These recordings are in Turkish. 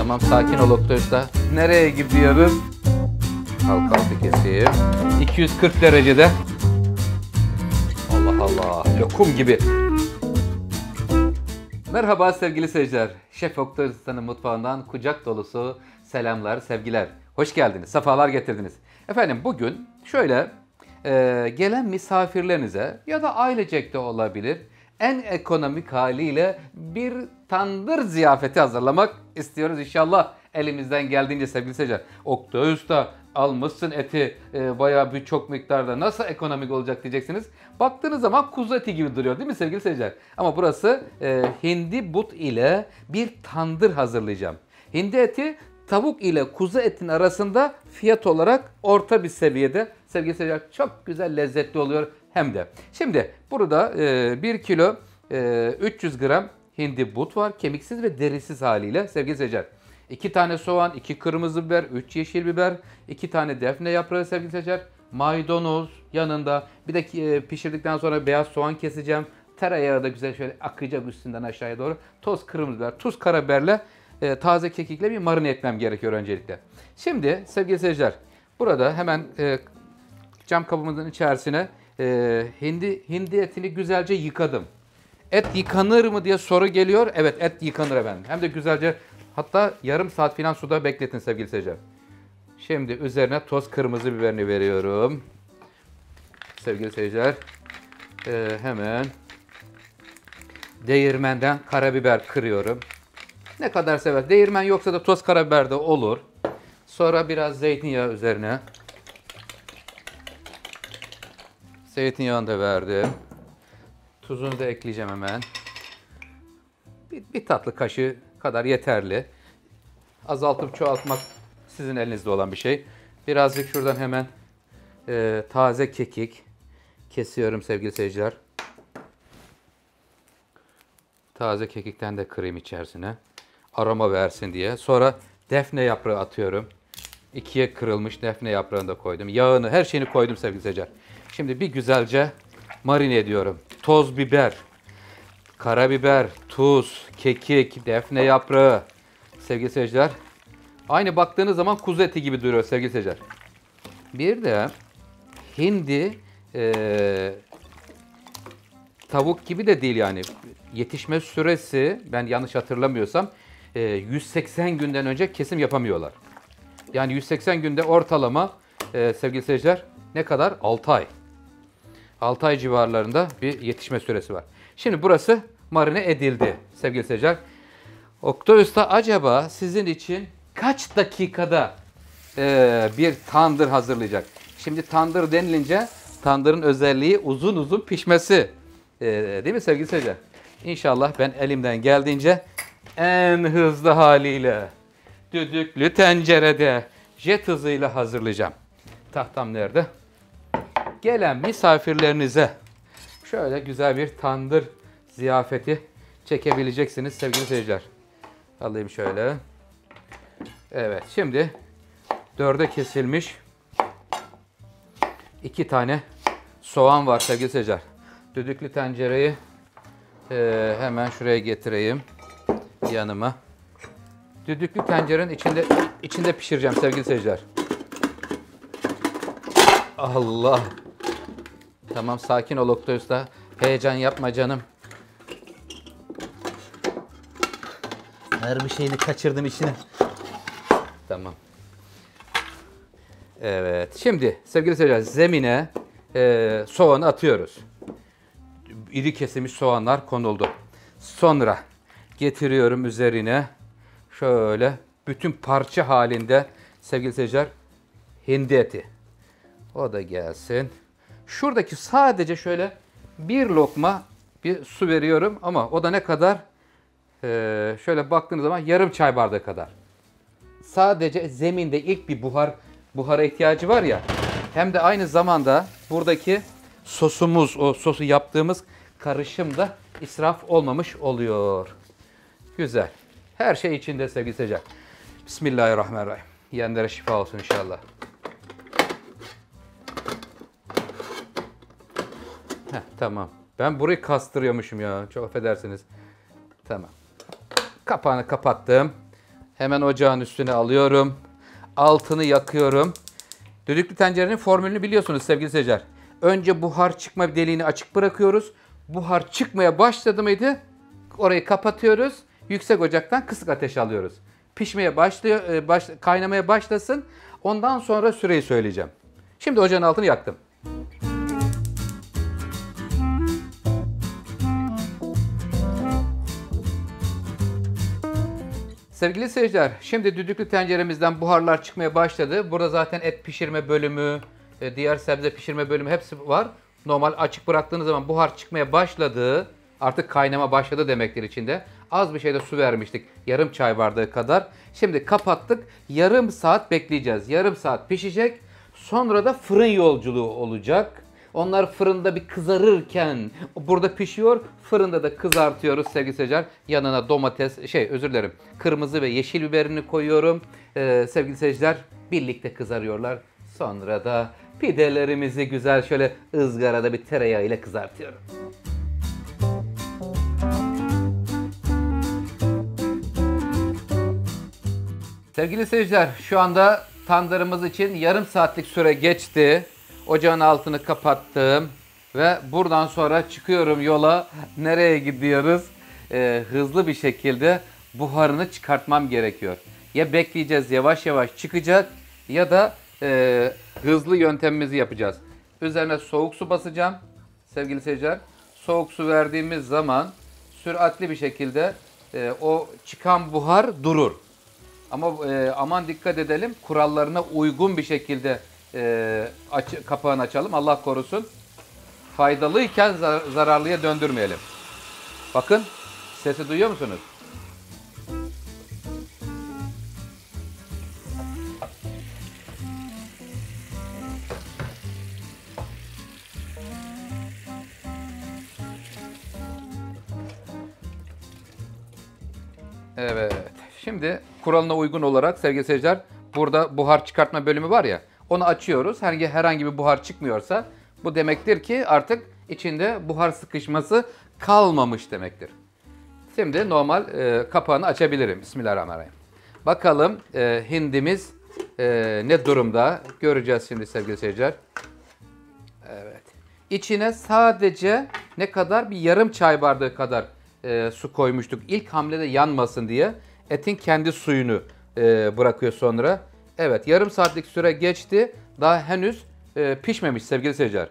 Tamam, sakin ol Oktay Usta. Nereye gidiyoruz? Halk altı keseyim. 240 derecede. Allah Allah, lokum gibi. Merhaba sevgili seyirciler. Şef Oktay Usta'nın mutfağından kucak dolusu selamlar, sevgiler. Hoş geldiniz, sefalar getirdiniz. Efendim bugün şöyle gelen misafirlerinize ya da ailecek de olabilir en ekonomik haliyle bir tandır ziyafeti hazırlamak istiyoruz inşallah. Elimizden geldiğince sevgili seyirciler. Oktay Usta almışsın eti bayağı bir çok miktarda, nasıl ekonomik olacak diyeceksiniz. Baktığınız zaman kuzu eti gibi duruyor değil mi sevgili seyirciler? Ama burası hindi but ile bir tandır hazırlayacağım. Hindi eti tavuk ile kuzu etin arasında fiyat olarak orta bir seviyede sevgili seyirciler, çok güzel lezzetli oluyor hem de. Şimdi burada 1 kilo 300 gram hindi but var, kemiksiz ve derisiz haliyle sevgili seyirciler. 2 tane soğan, 2 kırmızı biber, 3 yeşil biber, 2 tane defne yaprağı sevgili seyirciler, maydanoz yanında, bir de pişirdikten sonra beyaz soğan keseceğim. Tereyağı da güzel şöyle akacak üstünden aşağıya doğru. Toz kırmızı biber, tuz, karabiberle taze kekikle bir marine etmem gerekiyor öncelikle. Şimdi sevgili seyirciler, burada hemen cam kabımızın içerisine hindi etini güzelce yıkadım. Et yıkanır mı diye soru geliyor. Evet, et yıkanır efendim. Hem de güzelce, hatta yarım saat falan suda bekletin sevgili seyirciler. Şimdi üzerine toz kırmızı biberini veriyorum. Sevgili seyirciler, hemen değirmenden karabiber kırıyorum. Ne kadar sever. Değirmen yoksa da toz karabiber de olur. Sonra biraz zeytinyağı üzerine. Zeytinyağını da verdim. Tuzunu da ekleyeceğim hemen. Bir tatlı kaşığı kadar yeterli. Azaltıp çoğaltmak sizin elinizde olan bir şey. Birazcık şuradan hemen taze kekik kesiyorum sevgili seyirciler. Taze kekikten de kırayım içerisine. Aroma versin diye. Sonra defne yaprağı atıyorum. 2'ye kırılmış defne yaprağını da koydum. Yağını, her şeyini koydum sevgili seyirciler. Şimdi bir güzelce marine ediyorum. Toz biber, karabiber, tuz, kekik, defne yaprağı sevgili seyirciler. Aynı baktığınız zaman kuzu eti gibi duruyor sevgili seyirciler. Bir de hindi tavuk gibi de değil yani. Yetişme süresi, ben yanlış hatırlamıyorsam 180 günden önce kesim yapamıyorlar. Yani 180 günde ortalama sevgili seyirciler ne kadar? 6 ay. 6 ay civarlarında bir yetişme süresi var. Şimdi burası marine edildi sevgili seyirciler. Oktay Usta acaba sizin için kaç dakikada bir tandır hazırlayacak? Şimdi tandır denilince tandırın özelliği uzun uzun pişmesi. Değil mi sevgili seyirciler? İnşallah ben elimden geldiğince en hızlı haliyle düdüklü tencerede jet hızıyla hazırlayacağım. Tahtam nerede? Gelen misafirlerinize şöyle güzel bir tandır ziyafeti çekebileceksiniz sevgili seyirciler. Alayım şöyle. Evet, şimdi 4'e kesilmiş 2 tane soğan var sevgili seyirciler. Düdüklü tencereyi hemen şuraya getireyim yanıma. Düdüklü tencerenin içinde pişireceğim sevgili seyirciler. Allah. Tamam, sakin ol Oktay Usta. Heyecan yapma canım. Her bir şeyini kaçırdım içine. Tamam. Evet. Şimdi sevgili seyirciler, zemine soğanı atıyoruz. İri kesilmiş soğanlar konuldu. Sonra getiriyorum üzerine şöyle bütün parça halinde sevgili seyirciler hindi eti. O da gelsin. Şuradaki sadece şöyle bir lokma bir su veriyorum ama o da ne kadar? Şöyle baktığınız zaman yarım çay bardağı kadar. Sadece zeminde ilk bir buhara ihtiyacı var ya. Hem de aynı zamanda buradaki sosumuz, o sosu yaptığımız karışım da israf olmamış oluyor. Güzel. Her şey içinde sevgili seyirciler. Bismillahirrahmanirrahim. Yiyenlere şifa olsun inşallah. Tamam. Ben burayı kastırıyormuşum ya. Çok affedersiniz. Tamam. Kapağını kapattım. Hemen ocağın üstüne alıyorum. Altını yakıyorum. Düdüklü tencerenin formülünü biliyorsunuz sevgili seyirciler. Önce buhar çıkma deliğini açık bırakıyoruz. Buhar çıkmaya başladı mıydı? Orayı kapatıyoruz. Yüksek ocaktan kısık ateş alıyoruz. Pişmeye başlıyor, kaynamaya başlasın. Ondan sonra süreyi söyleyeceğim. Şimdi ocağın altını yaktım. Sevgili seyirciler, şimdi düdüklü tenceremizden buharlar çıkmaya başladı. Burada zaten et pişirme bölümü, diğer sebze pişirme bölümü hepsi var. Normal açık bıraktığınız zaman buhar çıkmaya başladı. Artık kaynama başladı demektir içinde. Az bir şey de su vermiştik. Yarım çay bardağı kadar. Şimdi kapattık. Yarım saat bekleyeceğiz. Yarım saat pişecek. Sonra da fırın yolculuğu olacak. Onlar fırında bir kızarırken burada pişiyor. Fırında da kızartıyoruz sevgili seyirciler. Yanına domates, kırmızı ve yeşil biberini koyuyorum. Sevgili seyirciler, birlikte kızarıyorlar. Sonra da pidelerimizi güzel şöyle ızgarada bir tereyağı ile kızartıyorum. Sevgili seyirciler, şu anda tandırımız için yarım saatlik süre geçti. Ocağın altını kapattım ve buradan sonra çıkıyorum yola. Nereye gidiyoruz? Hızlı bir şekilde buharını çıkartmam gerekiyor. Ya bekleyeceğiz, yavaş yavaş çıkacak ya da hızlı yöntemimizi yapacağız. Üzerine soğuk su basacağım sevgili seyirciler. Soğuk su verdiğimiz zaman süratli bir şekilde o çıkan buhar durur. Ama aman dikkat edelim, kurallarına uygun bir şekilde kapağını açalım. Allah korusun. Faydalıyken zararlıya döndürmeyelim. Bakın, sesi duyuyor musunuz? Evet. Şimdi kuralına uygun olarak sevgili seyirciler, burada buhar çıkartma bölümü var ya, onu açıyoruz. Herhangi bir buhar çıkmıyorsa bu demektir ki artık içinde buhar sıkışması kalmamış demektir. Şimdi normal kapağını açabilirim. Bismillahirrahmanirrahim. Bakalım hindimiz ne durumda? Göreceğiz şimdi sevgili seyirciler. Evet. İçine sadece ne kadar? Bir yarım çay bardağı kadar su koymuştuk. İlk hamlede yanmasın diye. Etin kendi suyunu bırakıyor sonra. Evet, yarım saatlik süre geçti. Daha henüz pişmemiş sevgili seyirciler.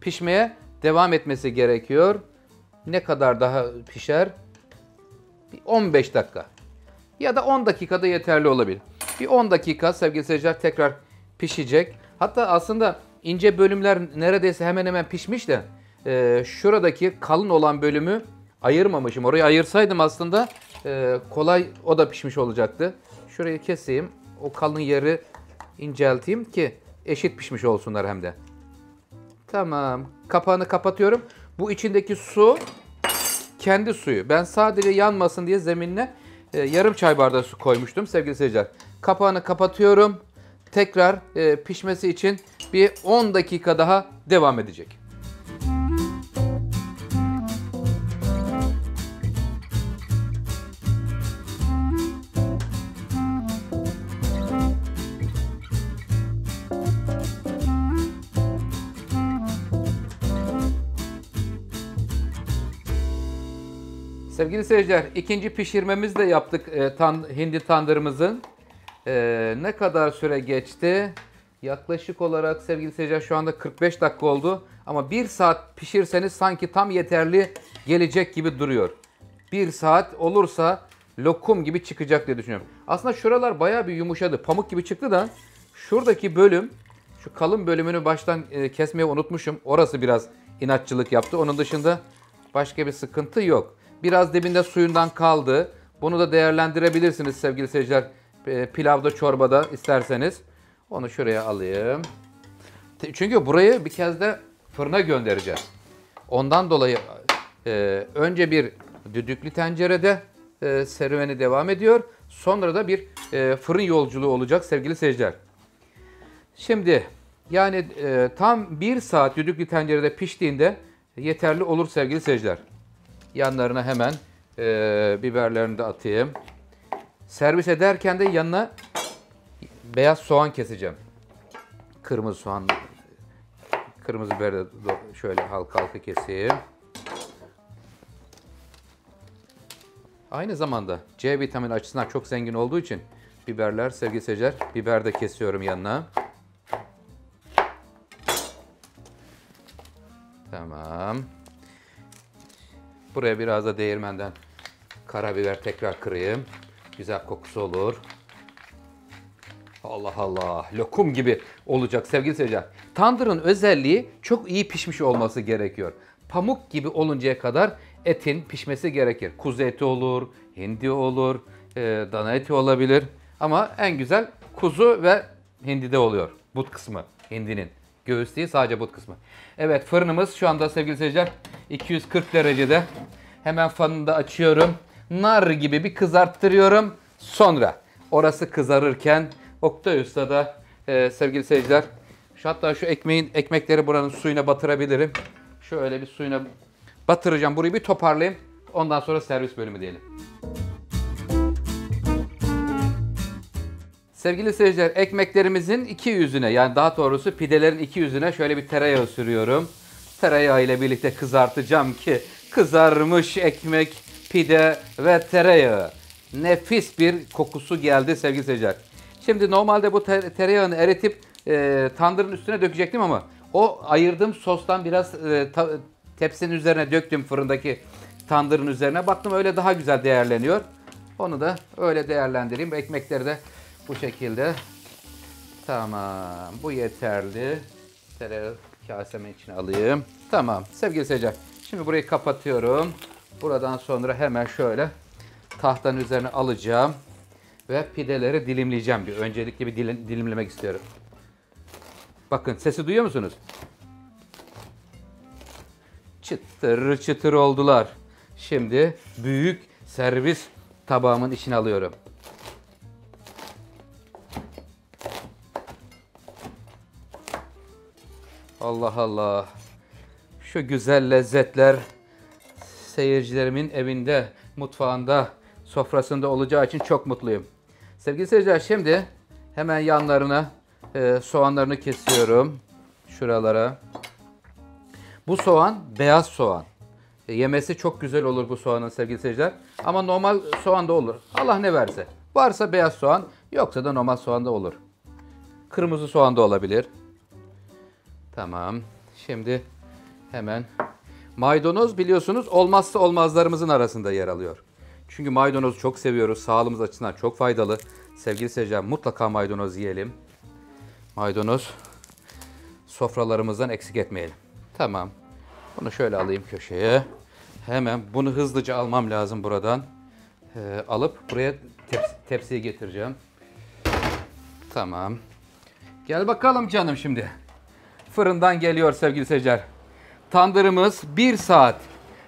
Pişmeye devam etmesi gerekiyor. Ne kadar daha pişer? Bir 15 dakika. Ya da 10 dakikada yeterli olabilir. Bir 10 dakika sevgili seyirciler tekrar pişecek. Hatta aslında ince bölümler neredeyse hemen hemen pişmiş de şuradaki kalın olan bölümü ayırmamışım. Orayı ayırsaydım aslında kolay o da pişmiş olacaktı. Şurayı keseyim. O kalın yeri incelteyim ki eşit pişmiş olsunlar hem de. Tamam. Kapağını kapatıyorum. Bu içindeki su kendi suyu. Ben sadece yanmasın diye zeminine yarım çay bardağı su koymuştum sevgili seyirciler. Kapağını kapatıyorum. Tekrar pişmesi için bir 10 dakika daha devam edecek. Sevgili seyirciler, ikinci pişirmemizi de yaptık hindi tandırımızın. Ne kadar süre geçti? Yaklaşık olarak sevgili seyirciler şu anda 45 dakika oldu. Ama 1 saat pişirseniz sanki tam yeterli gelecek gibi duruyor. 1 saat olursa lokum gibi çıkacak diye düşünüyorum. Aslında şuralar bayağı bir yumuşadı. Pamuk gibi çıktı da şuradaki bölüm, şu kalın bölümünü baştan kesmeyi unutmuşum. Orası biraz inatçılık yaptı. Onun dışında başka bir sıkıntı yok. Biraz dibinde suyundan kaldı. Bunu da değerlendirebilirsiniz sevgili seyirciler. Pilavda, çorbada isterseniz. Onu şuraya alayım. Çünkü burayı bir kez de fırına göndereceğiz. Ondan dolayı önce bir düdüklü tencerede serüveni devam ediyor. Sonra da bir fırın yolculuğu olacak sevgili seyirciler. Şimdi yani tam 1 saat düdüklü tencerede piştiğinde yeterli olur sevgili seyirciler. Yanlarına hemen biberlerini de atayım. Servis ederken de yanına beyaz soğan keseceğim. Kırmızı soğan, kırmızı biberi de şöyle halka halka keseyim. Aynı zamanda C vitamini açısından çok zengin olduğu için biberler, sevgili seyirciler, biber de kesiyorum yanına. Tamam. Buraya biraz da değirmenden karabiber tekrar kırayım. Güzel kokusu olur. Allah Allah, lokum gibi olacak sevgili seyirciler. Tandırın özelliği çok iyi pişmiş olması gerekiyor. Pamuk gibi oluncaya kadar etin pişmesi gerekir. Kuzu eti olur, hindi olur, dana eti olabilir. Ama en güzel kuzu ve hindide oluyor. But kısmı hindinin. Göğüs değil, sadece but kısmı. Evet, fırınımız şu anda sevgili seyirciler 240 derecede. Hemen fanını da açıyorum. Nar gibi bir kızarttırıyorum. Sonra orası kızarırken Oktay Usta da sevgili seyirciler, hatta şu ekmekleri buranın suyuna batırabilirim. Şöyle bir suyuna batıracağım. Burayı bir toparlayayım. Ondan sonra servis bölümü diyelim. Sevgili seyirciler, ekmeklerimizin iki yüzüne, yani daha doğrusu pidelerin iki yüzüne şöyle bir tereyağı sürüyorum. Tereyağı ile birlikte kızartacağım ki kızarmış ekmek, pide ve tereyağı. Nefis bir kokusu geldi sevgili seyirciler. Şimdi normalde bu tereyağını eritip tandırın üstüne dökecektim ama o ayırdığım sostan biraz tepsinin üzerine döktüm, fırındaki tandırın üzerine. Baktım öyle daha güzel değerleniyor. Onu da öyle değerlendireyim. Ekmekleri de bu şekilde. Tamam. Bu yeterli. Tereyağı kasemin içine alayım. Tamam. Sevgili seyirciler, şimdi burayı kapatıyorum. Buradan sonra hemen şöyle tahtanın üzerine alacağım. Ve pideleri dilimleyeceğim. Öncelikle bir dilimlemek istiyorum. Bakın, sesi duyuyor musunuz? Çıtır çıtır oldular. Şimdi büyük servis tabağımın içine alıyorum. Allah Allah. Şu güzel lezzetler seyircilerimin evinde, mutfağında, sofrasında olacağı için çok mutluyum. Sevgili seyirciler, şimdi hemen yanlarına soğanlarını kesiyorum. Şuralara. Bu soğan beyaz soğan. Yemesi çok güzel olur bu soğanın sevgili seyirciler. Ama normal soğan da olur. Allah ne verse. Varsa beyaz soğan, yoksa da normal soğan da olur. Kırmızı soğan da olabilir. Tamam. Şimdi hemen maydanoz, biliyorsunuz, olmazsa olmazlarımızın arasında yer alıyor. Çünkü maydanozu çok seviyoruz. Sağlığımız açısından çok faydalı. Sevgili seyirciler, mutlaka maydanoz yiyelim. Maydanoz sofralarımızdan eksik etmeyelim. Tamam. Bunu şöyle alayım köşeye. Hemen bunu hızlıca almam lazım buradan. Alıp buraya tepsiye getireceğim. Tamam. Gel bakalım canım şimdi. Fırından geliyor sevgili seyirciler. Tandırımız 1 saat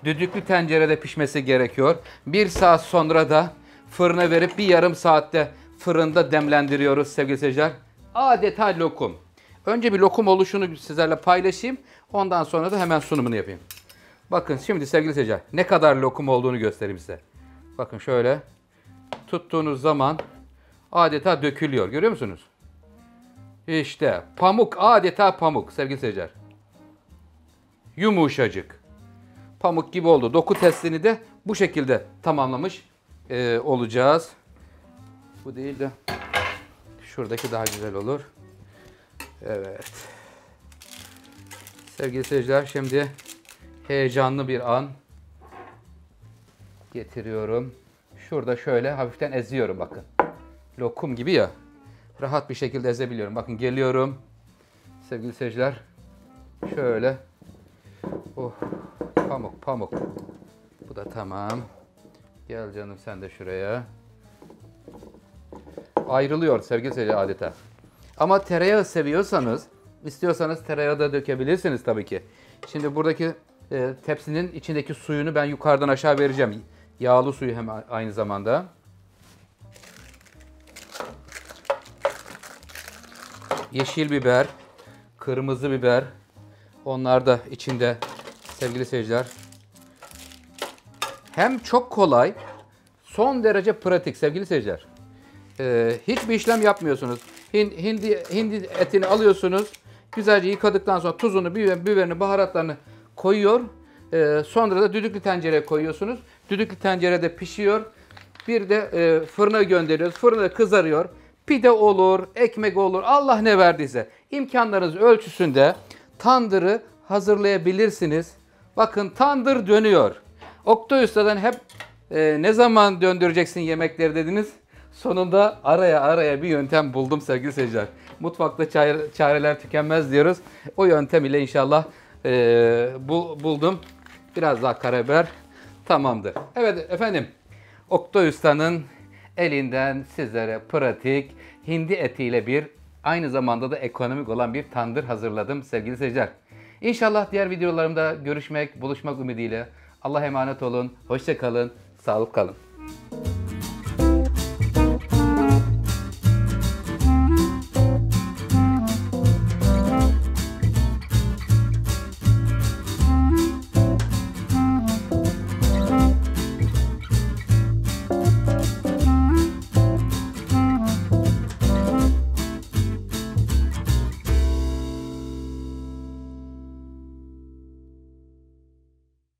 düdüklü tencerede pişmesi gerekiyor. 1 saat sonra da fırına verip bir yarım saatte fırında demlendiriyoruz sevgili seyirciler. Adeta lokum. Önce bir lokum oluşunu sizlerle paylaşayım. Ondan sonra da hemen sunumunu yapayım. Bakın şimdi sevgili seyirciler, ne kadar lokum olduğunu göstereyim size. Bakın şöyle tuttuğunuz zaman adeta dökülüyor. Görüyor musunuz? İşte pamuk, adeta pamuk sevgili seyirciler. Yumuşacık. Pamuk gibi oldu. Doku testini de bu şekilde tamamlamış olacağız. Bu değil de şuradaki daha güzel olur. Evet. Sevgili seyirciler, şimdi heyecanlı bir an getiriyorum. Şurada şöyle hafiften eziyorum bakın. Lokum gibi ya. Rahat bir şekilde ezebiliyorum. Bakın geliyorum. Sevgili seyirciler. Şöyle. Oh, pamuk pamuk. Bu da tamam. Gel canım sen de şuraya. Ayrılıyor sevgili seyirciler adeta. Ama tereyağı seviyorsanız, istiyorsanız tereyağı da dökebilirsiniz tabii ki. Şimdi buradaki tepsinin içindeki suyunu ben yukarıdan aşağı vereceğim. Yağlı suyu hem aynı zamanda. Yeşil biber, kırmızı biber. Onlar da içinde sevgili seyirciler. Hem çok kolay, Son derece pratik sevgili seyirciler. Hiçbir işlem yapmıyorsunuz. Hindi etini alıyorsunuz. Güzelce yıkadıktan sonra tuzunu, biberini, baharatlarını koyuyor. Sonra da düdüklü tencereye koyuyorsunuz. Düdüklü tencerede pişiyor. Bir de fırına gönderiyoruz. Fırında kızarıyor. Pide olur, ekmek olur. Allah ne verdiyse. İmkanlarınız ölçüsünde tandırı hazırlayabilirsiniz. Bakın tandır dönüyor. Oktay Usta'dan hep ne zaman döndüreceksin yemekleri dediniz. Sonunda araya bir yöntem buldum sevgili seyirciler. Mutfakta çareler tükenmez diyoruz. O yöntem ile inşallah buldum. Biraz daha karabiber tamamdır. Evet efendim, Oktay Usta'nın elinden sizlere pratik hindi etiyle bir aynı zamanda da ekonomik olan bir tandır hazırladım sevgili seyirciler. İnşallah diğer videolarımda görüşmek, buluşmak ümidiyle. Allah'a emanet olun, hoşça kalın, sağlık kalın.